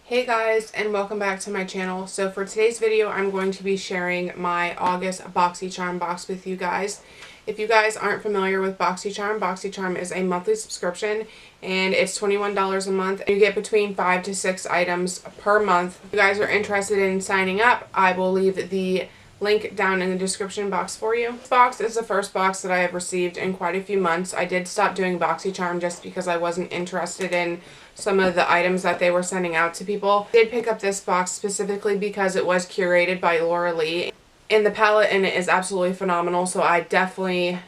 Hey guys, and welcome back to my channel. So for today's video, I'm going to be sharing my August Boxycharm box with you guys. If you guys aren't familiar with Boxycharm, Boxycharm is a monthly subscription and it's $21 a month. You get between 5 to 6 items per month. If you guys are interested in signing up, I will leave the link down in the description box for you. This box is the first box that I have received in quite a few months. I did stop doing Boxycharm just because I wasn't interested in some of the items that they were sending out to people. I did pick up this box specifically because it was curated by Laura-Leigh, and the palette in it is absolutely phenomenal, so I definitely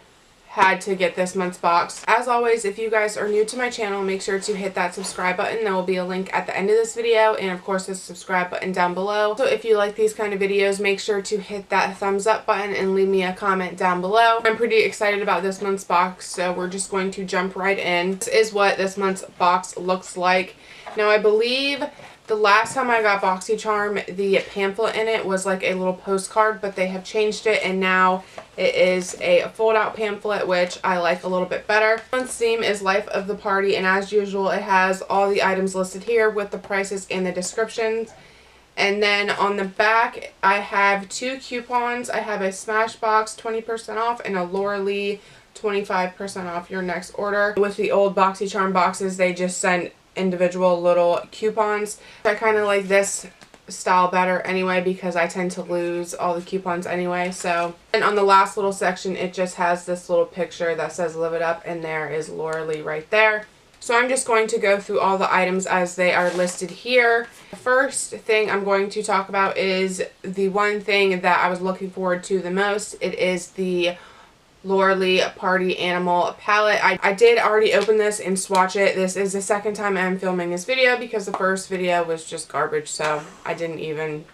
had to get this month's box. As always, if you guys are new to my channel, make sure to hit that subscribe button. There will be a link at the end of this video, and of course the subscribe button down below. So if you like these kind of videos, make sure to hit that thumbs up button and leave me a comment down below. I'm pretty excited about this month's box, so we're just going to jump right in. This is what this month's box looks like. Now I believe the last time I got Boxycharm, the pamphlet in it was like a little postcard, but they have changed it and now it is a fold-out pamphlet, which I like a little bit better. This month's theme is Life of the Party, and as usual, it has all the items listed here with the prices and the descriptions. And then on the back, I have 2 coupons. I have a Smashbox 20% off and a Laura-Leigh 25% off your next order. With the old Boxycharm boxes, they just sent individual little coupons. I kind of like this style better anyway because I tend to lose all the coupons anyway. So, and on the last little section, it just has this little picture that says Live It Up, and there is Laura-Leigh right there. So I'm just going to go through all the items as they are listed here. The first thing I'm going to talk about is the one thing that I was looking forward to the most. It is the Laura-Leigh Party Animal palette. I did already open this and swatch it. This is the second time I'm filming this video because the first video was just garbage, so I didn't even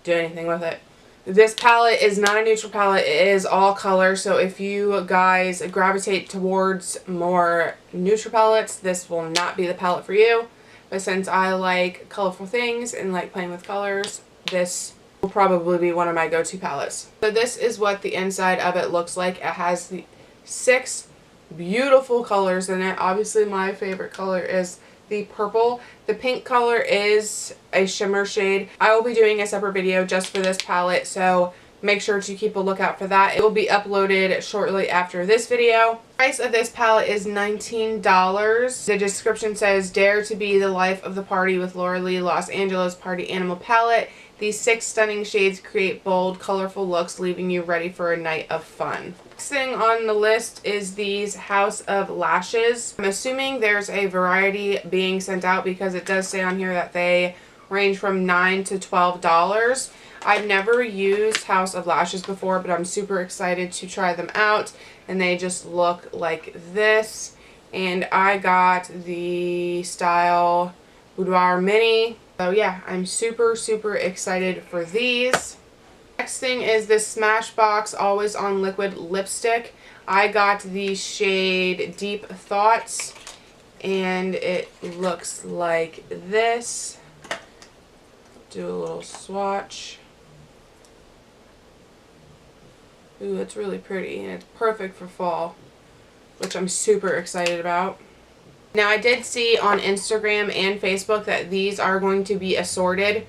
do anything with it. This palette is not a neutral palette. It is all color, so if you guys gravitate towards more neutral palettes, this will not be the palette for you. But since I like colorful things and like playing with colors, this will probably be one of my go-to palettes. So this is what the inside of it looks like. It has the 6 beautiful colors in it. Obviously my favorite color is the purple. The pink color is a shimmer shade. I will be doing a separate video just for this palette, so make sure to keep a lookout for that. It will be uploaded shortly after this video. The price of this palette is $19. The description says, "Dare to be the life of the party with Laura-Leigh Los Angeles Party Animal Palette. These 6 stunning shades create bold, colorful looks, leaving you ready for a night of fun." Next thing on the list is these House of Lashes. I'm assuming there's a variety being sent out because it does say on here that they range from $9 to $12. I've never used House of Lashes before, but I'm super excited to try them out. And they just look like this. And I got the style Boudoir Mini. So yeah, I'm super excited for these. Next thing is this Smashbox Always On Liquid Lipstick. I got the shade Deep Thoughts, and it looks like this. Do a little swatch. Ooh, it's really pretty, and it's perfect for fall, which I'm super excited about. Now I did see on Instagram and Facebook that these are going to be assorted.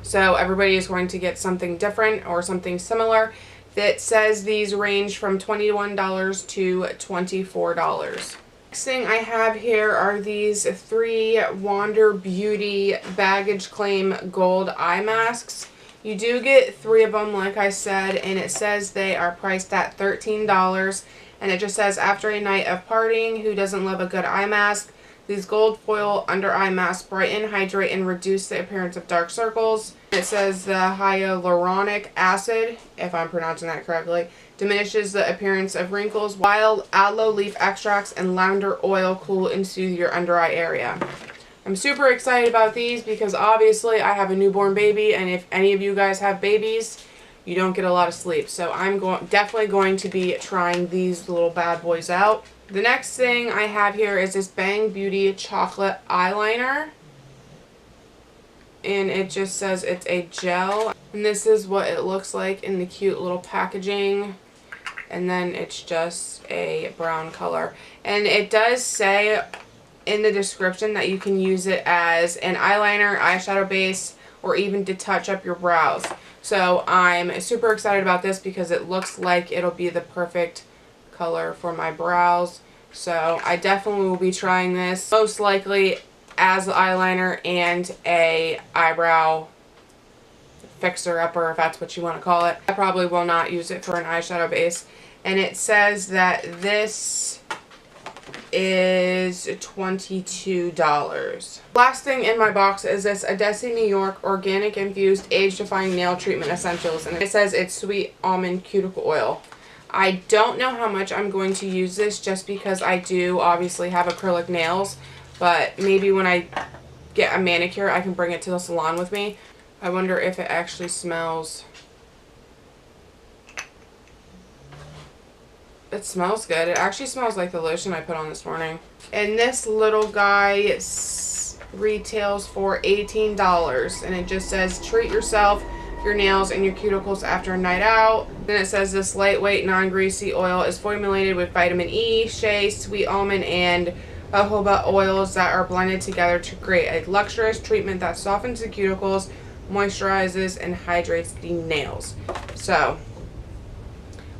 So everybody is going to get something different or something similar. That says these range from $21 to $24. Next thing I have here are these 3 Wander Beauty Baggage Claim Gold Eye Masks. You do get 3 of them, like I said, and it says they are priced at $13. And it just says, after a night of partying, who doesn't love a good eye mask? These gold foil under eye masks brighten, hydrate, and reduce the appearance of dark circles. It says the hyaluronic acid, if I'm pronouncing that correctly, diminishes the appearance of wrinkles, while aloe leaf extracts and lavender oil cool and soothe your under eye area. I'm super excited about these because obviously I have a newborn baby, and if any of you guys have babies, you don't get a lot of sleep. So I'm definitely going to be trying these little bad boys out. The next thing I have here is this Bang Beauty Chocolate Eyeliner. And it just says it's a gel. And this is what it looks like in the cute little packaging. And then it's just a brown color. And it does say in the description that you can use it as an eyeliner, eyeshadow base, or even to touch up your brows. So I'm super excited about this because it looks like it'll be the perfect color for my brows. So I definitely will be trying this, most likely as eyeliner and a eyebrow fixer upper, if that's what you want to call it. I probably will not use it for an eyeshadow base. And it says that this is $22. Last thing in my box is this Adesse New York Organic Infused Age Defying Nail Treatment Essentials, and it says it's sweet almond cuticle oil. I don't know how much I'm going to use this just because I do obviously have acrylic nails, but maybe when I get a manicure I can bring it to the salon with me. I wonder if it actually smells. It smells good. It actually smells like the lotion I put on this morning. And this little guy retails for $18, and it just says treat yourself, your nails, and your cuticles after a night out. Then it says this lightweight non-greasy oil is formulated with vitamin E, shea, sweet almond, and jojoba oils that are blended together to create a luxurious treatment that softens the cuticles, moisturizes, and hydrates the nails. So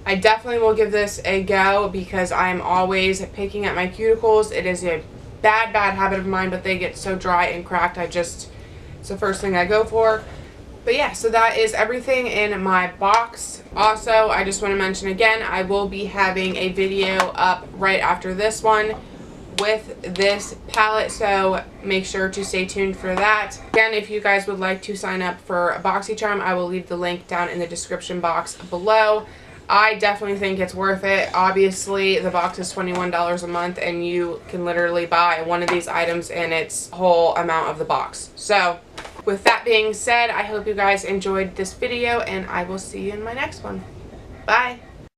I definitely will give this a go because I'm always picking at my cuticles. It is a bad habit of mine, but they get so dry and cracked. It's the first thing I go for. But yeah, so that is everything in my box. Also, I just want to mention again, I will be having a video up right after this one with this palette, so make sure to stay tuned for that. Again, if you guys would like to sign up for Boxycharm, I will leave the link down in the description box below. I definitely think it's worth it. Obviously, the box is $21 a month, and you can literally buy one of these items and it's whole amount of the box. So, with that being said, I hope you guys enjoyed this video, and I will see you in my next one. Bye!